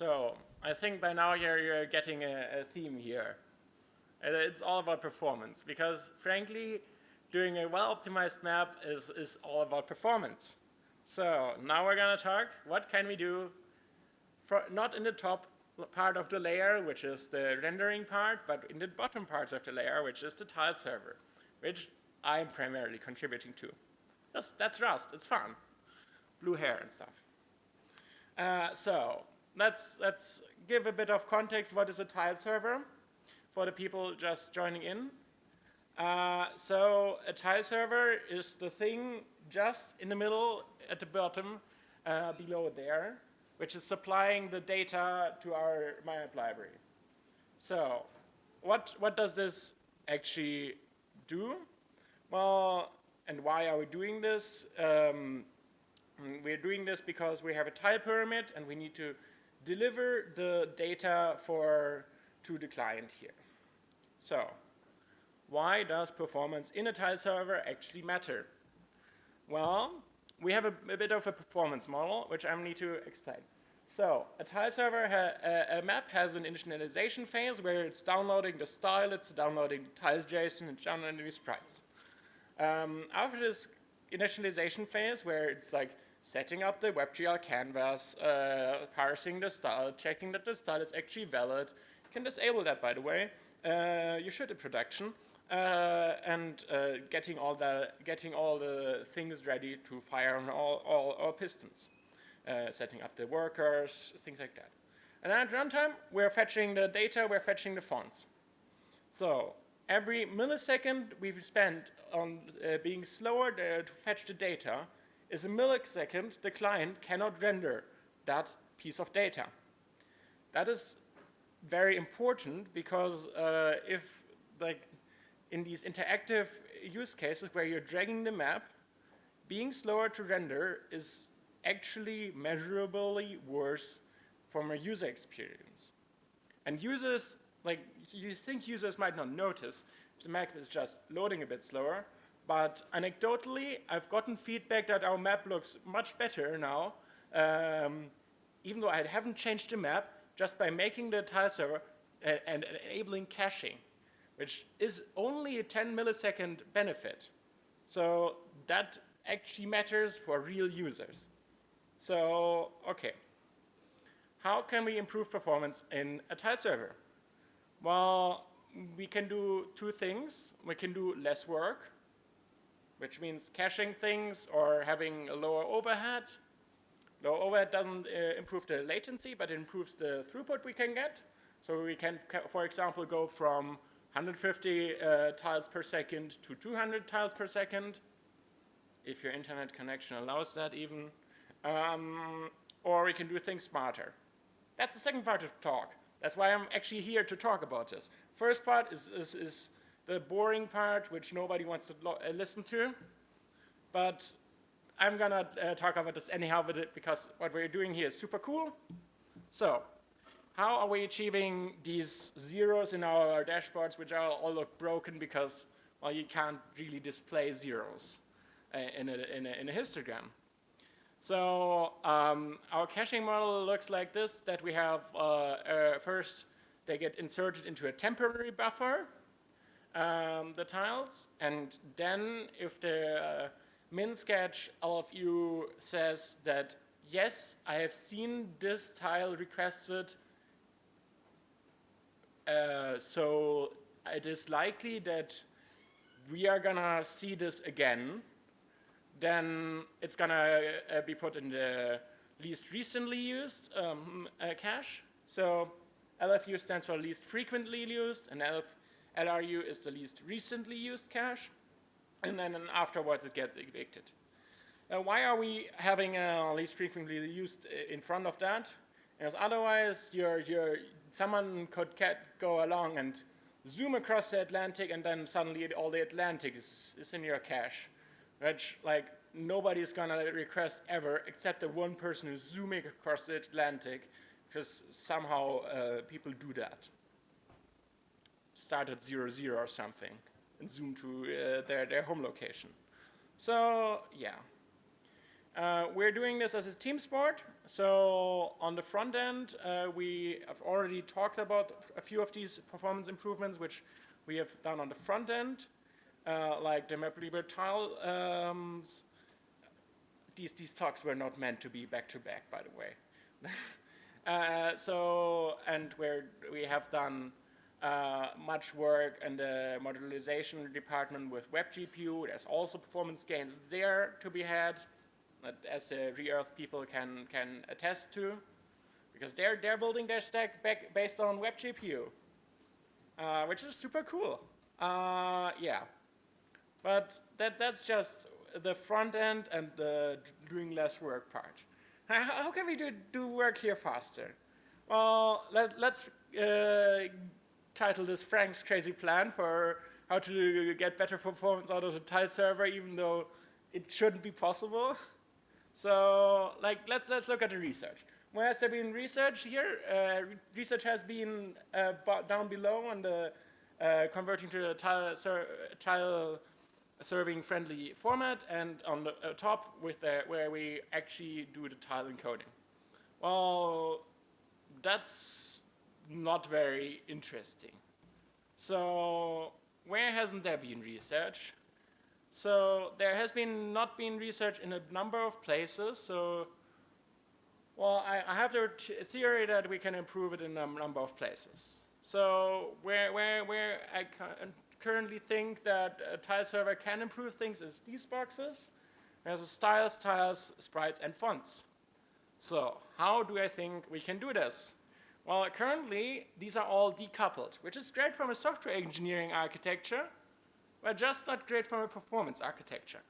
So I think by now you're getting a theme here. And it's all about performance because frankly, doing a well-optimized map is all about performance. So now we're gonna talk, what can we do for, not in the top part of the layer, which is the rendering part, but in the bottom parts of the layer, which is the tile server, which I'm primarily contributing to. That's Rust, it's fun. Blue hair and stuff. So let's give a bit of context. What is a tile server for the people just joining in? So a tile server is the thing just in the middle at the bottom below there, which is supplying the data to our map library. So what does this actually do? Well, and why are we doing this? We're doing this because we have a tile pyramid and we need to deliver the data to the client here. So why does performance in a tile server actually matter? Well, we have a bit of a performance model, which I need to explain. So a tile server, a map has an initialization phase where it's downloading the style, it's downloading the tile JSON, it's downloading the sprites. After this initialization phase, where it's like setting up the WebGL canvas, parsing the style, checking that the style is actually valid. You can disable that, by the way. You should in production. And getting all the things ready to fire on all pistons. Setting up the workers, things like that. And at runtime, we're fetching the data, we're fetching the fonts. So every millisecond we've spent on being slower to fetch the data is a millisecond the client cannot render that piece of data. That is very important because if, like, in these interactive use cases where you're dragging the map, being slower to render is actually measurably worse from a user experience. And users, like, you think users might not notice if the map is just loading a bit slower, but anecdotally, I've gotten feedback that our map looks much better now, even though I haven't changed the map, just by making the tile server and enabling caching, which is only a 10 millisecond benefit. So that actually matters for real users. So, okay. How can we improve performance in a tile server? Well, we can do two things. We can do less work, which means caching things or having a lower overhead. Lower overhead doesn't improve the latency, but it improves the throughput we can get. So we can, for example, go from 150 tiles per second to 200 tiles per second, if your internet connection allows that even. Or we can do things smarter. That's the second part of the talk. That's why I'm actually here to talk about this. First part is the boring part, which nobody wants to listen to. But I'm gonna talk about this anyhow with it because what we're doing here is super cool. So, how are we achieving these zeros in our dashboards, which all look broken because, well, you can't really display zeros in a histogram? So our caching model looks like this, that we have first they get inserted into a temporary buffer, the tiles, and then if the min sketch LFU says that, yes, I have seen this tile requested, so it is likely that we are gonna see this again, then it's gonna be put in the least recently used cache. So LFU stands for least frequently used, and LRU is the least recently used cache. And then afterwards it gets evicted. Why are we having least frequently used in front of that? Because otherwise someone could go along and zoom across the Atlantic, and then suddenly all the Atlantic is in your cache, which, like, nobody's gonna request ever except the one person who's zooming across the Atlantic, because somehow people do that. Start at 00 or something and zoom to their home location. So yeah, We're doing this as a team sport. So on the front end, we have already talked about a few of these performance improvements, which we have done on the front end, like the MapLibre tile. These talks were not meant to be back-to-back, by the way. And where we have done much work in the modularization department with WebGPU. There's also performance gains there to be had, as the Re-Earth people can attest to, because they're building their stack based on WebGPU, which is super cool. Yeah, but that's just the front end and the doing less work part. How can we do work here faster? Well, let's title this Frank's crazy plan for how to get better performance out of a tile server, even though it shouldn't be possible. So, let's look at the research. Where has there been research here? Research has been down below on the converting to a tile serving friendly format, and on the top with where we actually do the tile encoding. Well, that's not very interesting. So where hasn't there been research? So there has not been research in a number of places. So, well, I have the theory that we can improve it in a number of places. So where I currently think that a tile server can improve things is these boxes. There's styles, tiles, sprites, and fonts. So how do I think we can do this? Well, currently, these are all decoupled, which is great from a software engineering architecture, but just not great from a performance architecture.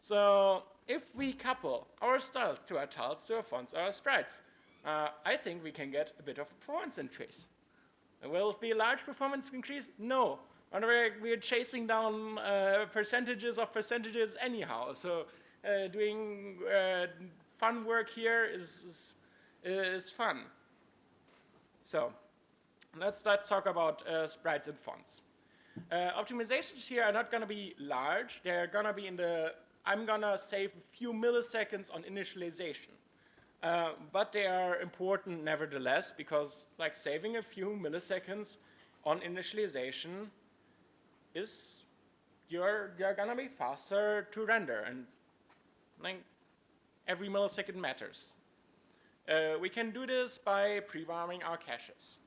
So if we couple our styles to our tiles, to our fonts, our sprites, I think we can get a bit of a performance increase. Will it be a large performance increase? No. But we're chasing down percentages of percentages anyhow. So doing fun work here is fun. So let's talk about sprites and fonts. Optimizations here are not going to be large. They're going to be I'm going to save a few milliseconds on initialization. But they are important nevertheless, because saving a few milliseconds on initialization is you're going to be faster to render, and every millisecond matters. We can do this by pre-warming our caches.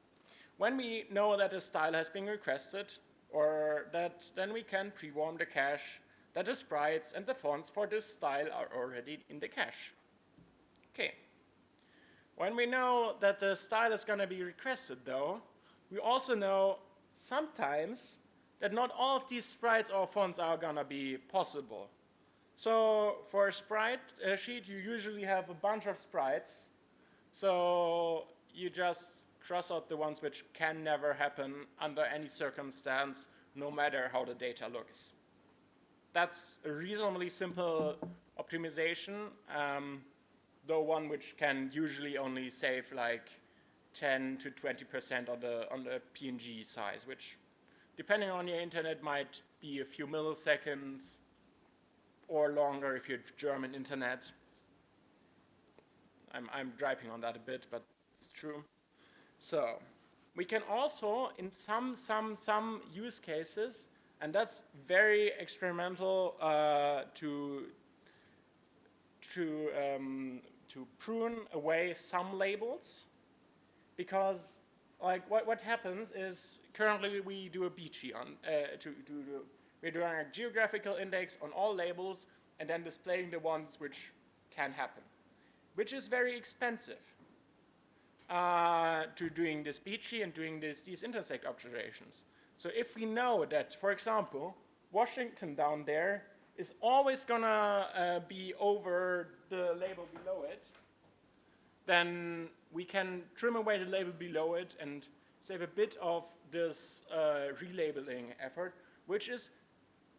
When we know that a style has been requested, then we can pre-warm the cache that the sprites and the fonts for this style are already in the cache. Okay. When we know that the style is going to be requested, though, we also know sometimes that not all of these sprites or fonts are going to be possible. So for a sprite sheet, you usually have a bunch of sprites. So you just cross out the ones which can never happen under any circumstance, no matter how the data looks. That's a reasonably simple optimization, though one which can usually only save 10 to 20% on the PNG size, which, depending on your internet, might be a few milliseconds or longer if you have German internet. I'm griping on that a bit, but it's true. So we can also, in some use cases, and that's very experimental to prune away some labels, because what happens is currently we do a BG on we're doing a geographical index on all labels and then displaying the ones which can happen, which is very expensive to doing this BG and doing these intersect observations. So if we know that, for example, Washington down there is always gonna be over the label below it, then we can trim away the label below it and save a bit of this relabeling effort, which is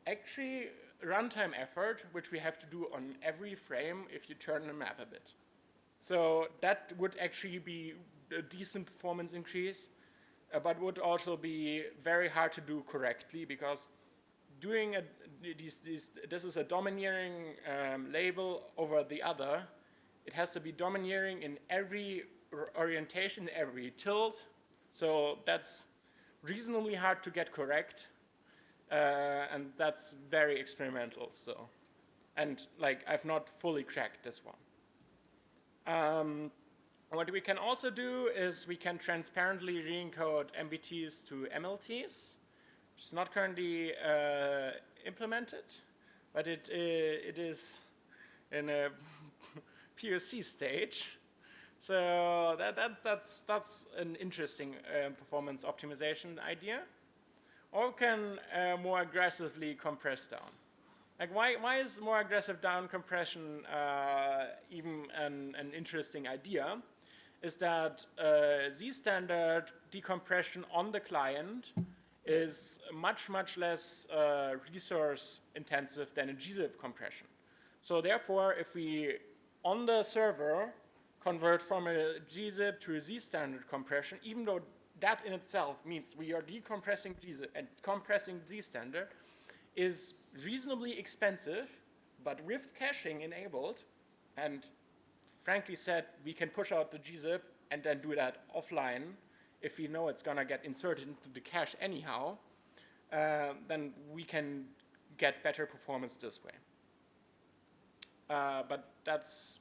actually runtime effort, which we have to do on every frame if you turn the map a bit. So that would actually be a decent performance increase, but would also be very hard to do correctly, because doing this is a domineering label over the other. It has to be domineering in every orientation, every tilt. So that's reasonably hard to get correct. And that's very experimental still. And like, I've not fully cracked this one. What we can also do is we can transparently re-encode MVTs to MLTs. It's not currently implemented, but it is in a POC stage. So that's an interesting performance optimization idea. Or we can more aggressively compress down. Like why is more aggressive down compression even an interesting idea? Is that Z-standard decompression on the client is much less resource intensive than a gzip compression. So therefore, if we on the server convert from a gzip to a Z-standard compression, even though that in itself means we are decompressing gzip and compressing Z-standard, is reasonably expensive, but with caching enabled, and frankly said, we can push out the gzip and then do that offline if we know it's gonna get inserted into the cache anyhow, then we can get better performance this way. But that's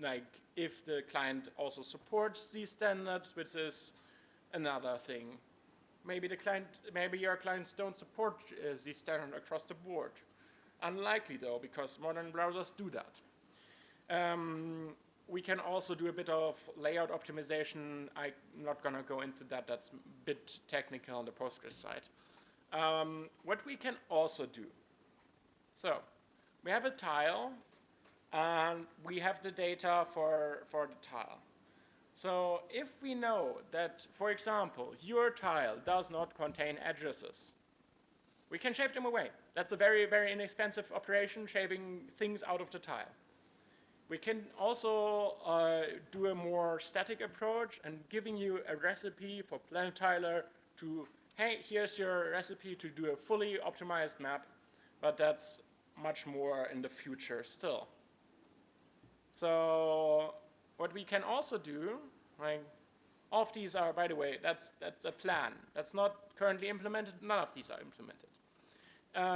like if the client also supports these standards, which is another thing. Maybe your clients don't support these standards across the board. Unlikely though, because modern browsers do that. We can also do a bit of layout optimization. I'm not gonna go into that, that's a bit technical on the Postgres side. What we can also do, so we have a tile and we have the data for the tile. So if we know that, for example, your tile does not contain addresses, we can shave them away. That's a very inexpensive operation, shaving things out of the tile. We can also do a more static approach and giving you a recipe for planetiler to, hey, here's your recipe to do a fully optimized map, but that's much more in the future still. So what we can also do, like, all of these are, by the way, that's a plan. That's not currently implemented. None of these are implemented.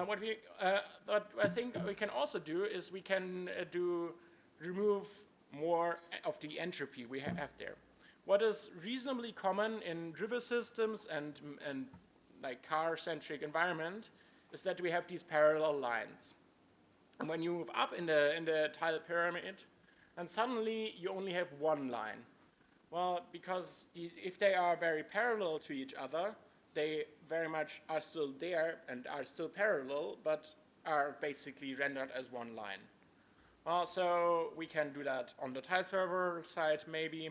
What I think we can also do is we can remove more of the entropy we have there. What is reasonably common in river systems and like car-centric environment is that we have these parallel lines. And when you move up in the tile pyramid, and suddenly you only have one line. Well, because if they are very parallel to each other, they very much are still there and are still parallel, but are basically rendered as one line. Well, so we can do that on the tile server side maybe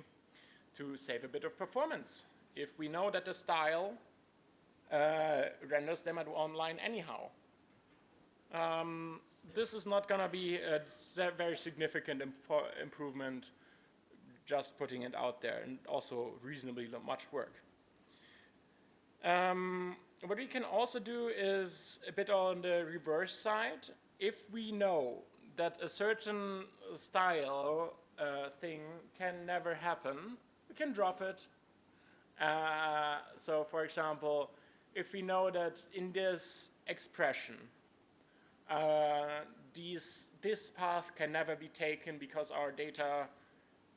to save a bit of performance. If we know that the style renders them at one line anyhow. This is not going to be a very significant improvement, just putting it out there, and also reasonably much work. What we can also do is a bit on the reverse side. If we know that a certain style thing can never happen, we can drop it. So for example, if we know that in this expression, this path can never be taken because our data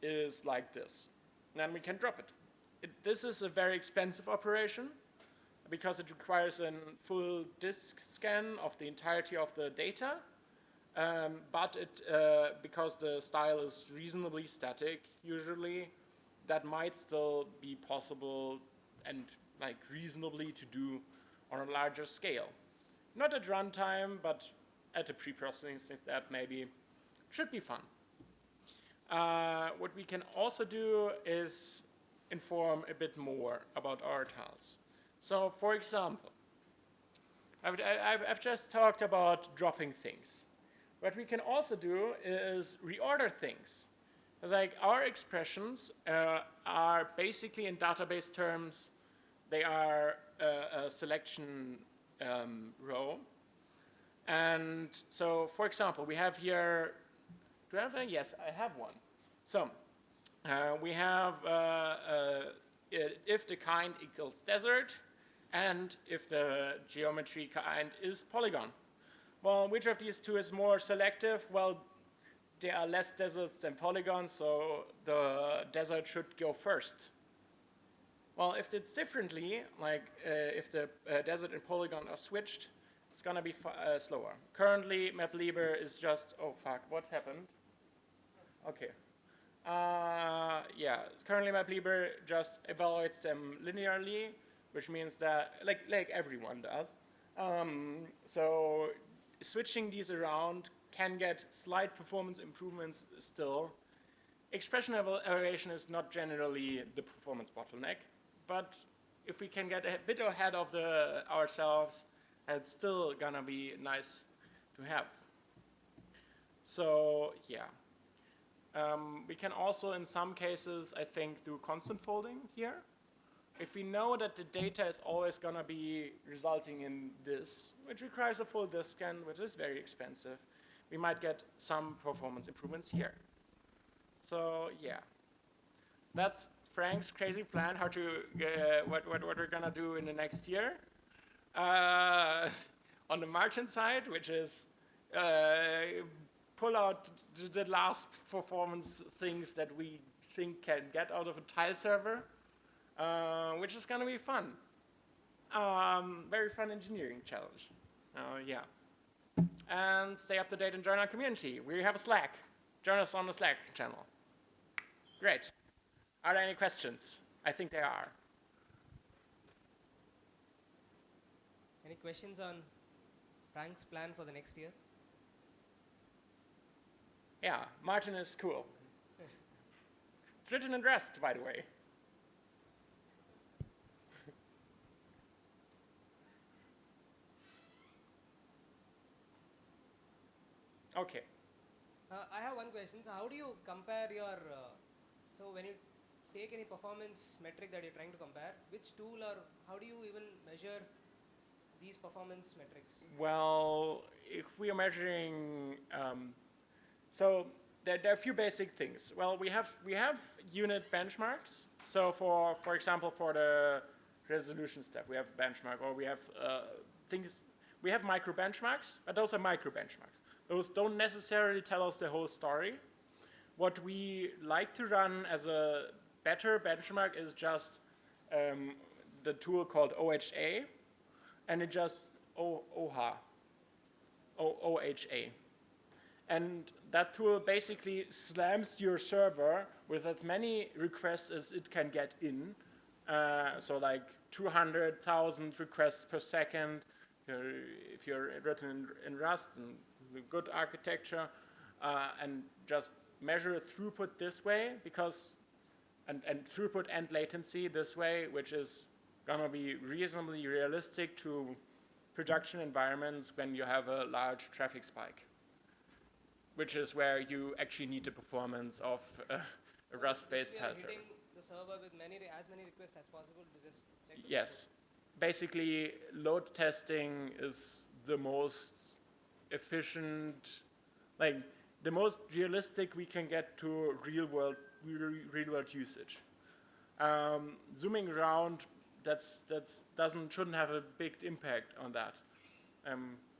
is like this, then we can drop it. This is a very expensive operation because it requires a full disk scan of the entirety of the data, but because the style is reasonably static, usually, that might still be possible and like reasonably to do on a larger scale. Not at runtime, but at the pre-processing that maybe should be fun. What we can also do is inform a bit more about our tiles. So, for example, I've just talked about dropping things. What we can also do is reorder things. It's like our expressions are basically in database terms, they are a selection row. And so, for example, we have here, do I have a? Yes, I have one. So we have if the kind equals desert, and if the geometry kind is polygon. Well, which of these two is more selective? Well, there are less deserts than polygons, so the desert should go first. Well, if it's differently, like if the desert and polygon are switched, it's going to be slower. Currently, MapLibre is just, oh fuck, what happened? Okay. Yeah, currently MapLibre just evaluates them linearly, which means that, like everyone does. So switching these around can get slight performance improvements still. Expression evaluation is not generally the performance bottleneck, but if we can get a bit ahead of ourselves, it's still gonna be nice to have. So yeah. We can also, in some cases, I think, do constant folding here. If we know that the data is always going to be resulting in this, which requires a full disk scan, which is very expensive, we might get some performance improvements here. So yeah, that's Frank's crazy plan how to what we're going to do in the next year. On the Martin side, which is pull out the last performance things that we think can get out of a tile server, which is going to be fun. Very fun engineering challenge. Yeah. And stay up to date and join our community. We have a Slack. Join us on the Slack channel. Great. Are there any questions? I think there are. Any questions on Frank's plan for the next year? Yeah, Martin is cool. It's written in Rust, by the way. Okay. I have one question. So how do you compare your, so when you take any performance metric that you're trying to compare, which tool or how do you even measure these performance metrics? Well, if we are measuring, so there are a few basic things. Well, we have unit benchmarks. So for example, for the resolution step, we have benchmark, or we have things. We have micro benchmarks, but those are micro benchmarks. Those don't necessarily tell us the whole story. What we like to run as a better benchmark is just the tool called OHA, and it just OHA. And that tool basically slams your server with as many requests as it can get in. So like 200,000 requests per second. If you're written in Rust and good architecture, and just measure throughput this way, because and throughput and latency this way, which is gonna be reasonably realistic to production environments when you have a large traffic spike, which is where you actually need the performance of a Rust-based tile server. The server with as many requests as possible to just check the Yes. Basically, load testing is the most efficient, like the most realistic we can get to real world usage. Zooming around, shouldn't have a big impact on that.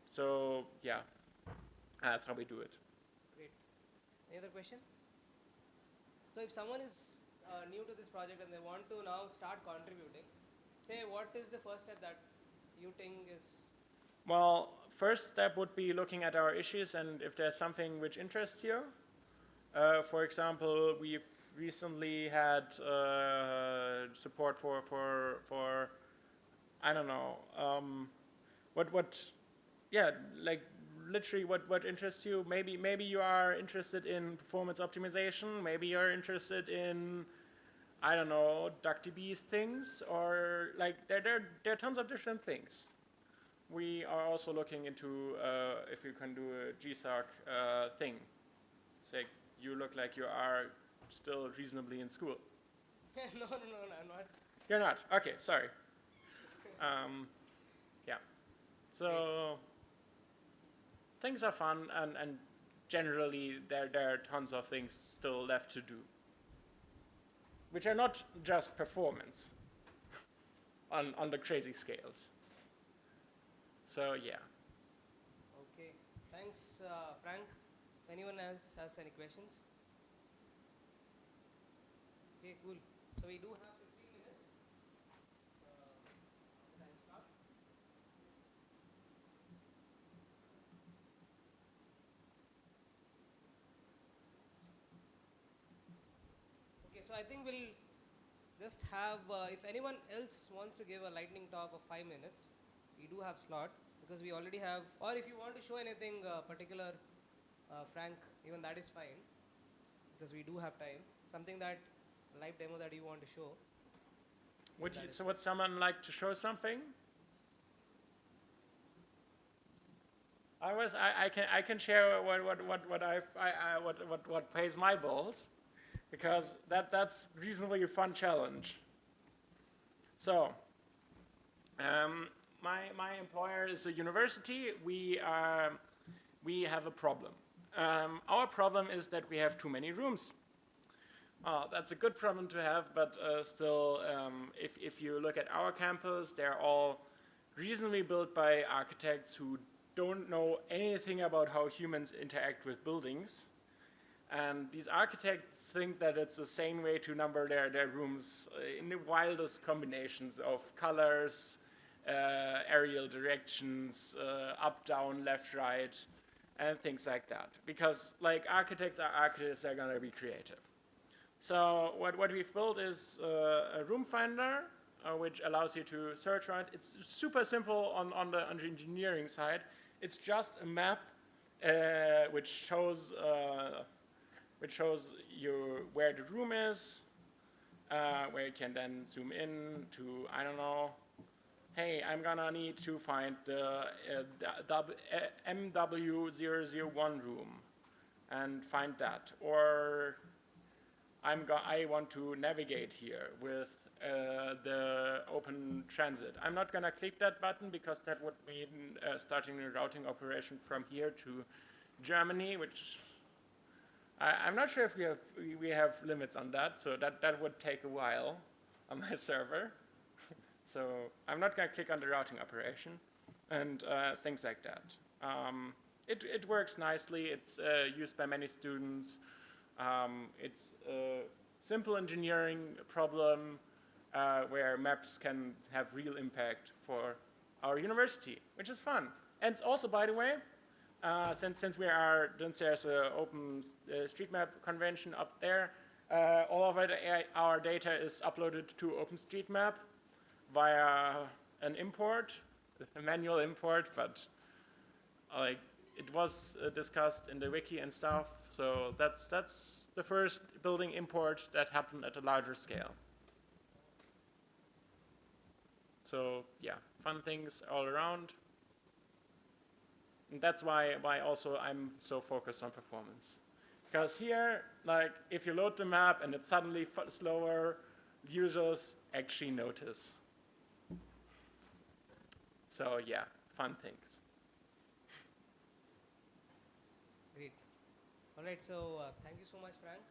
So yeah, that's how we do it. Great. Any other question? So if someone is new to this project and they want to now start contributing, say what is the first step that you think is? Well, first step would be looking at our issues and if there's something which interests you. For example, we've recently had support for I don't know, like literally what interests you. Maybe you are interested in performance optimization. Maybe you're interested in, I don't know, DuckDB's things, or like there are tons of different things. We are also looking into if you can do a GSOC thing. Say you look like you are still reasonably in school. No, I'm not. You're not? Okay, sorry. Yeah. So, things are fun, and generally there are tons of things still left to do, which are not just performance on the crazy scales. So yeah. Okay, thanks, Frank. If anyone else has any questions? Okay, cool. So we do have 15 minutes. The time start. Okay, so I think we'll just have, if anyone else wants to give a lightning talk of 5 minutes, we do have slot because we already have, or if you want to show anything particular, Frank, even that is fine because we do have time. Something that, live demo that you want to show. Would someone like to show something? I can share what pays my bills, because that's reasonably a fun challenge. So, my employer is a university. We have a problem. Our problem is that we have too many rooms. That's a good problem to have, but still, if you look at our campus, they're all reasonably built by architects who don't know anything about how humans interact with buildings. And these architects think that it's a sane way to number their rooms in the wildest combinations of colors, aerial directions, up, down, left, right, and things like that. Because like architects are going to be creative. So what we've built is a room finder, which allows you to search around. It's super simple on the engineering side. It's just a map which shows you where the room is, where you can then zoom in to, I don't know, hey, I'm gonna need to find the MW001 room and find that. Or I want to navigate here with the open transit. I'm not going to click that button because that would mean starting a routing operation from here to Germany, which I'm not sure if we have limits on that, so that would take a while on my server. So I'm not going to click on the routing operation and things like that. It works nicely. It's used by many students. It's a simple engineering problem where maps can have real impact for our university, which is fun. And it's also, by the way, since there's an open street map convention up there, all of our data is uploaded to OpenStreetMap via an import, a manual import, but like it was discussed in the wiki and stuff. So that's the first building import that happened at a larger scale. So yeah, fun things all around. And that's why also I'm so focused on performance. Because here, like, if you load the map and it's suddenly slower, users actually notice. So yeah, fun things. Great. All right, so thank you so much, Frank.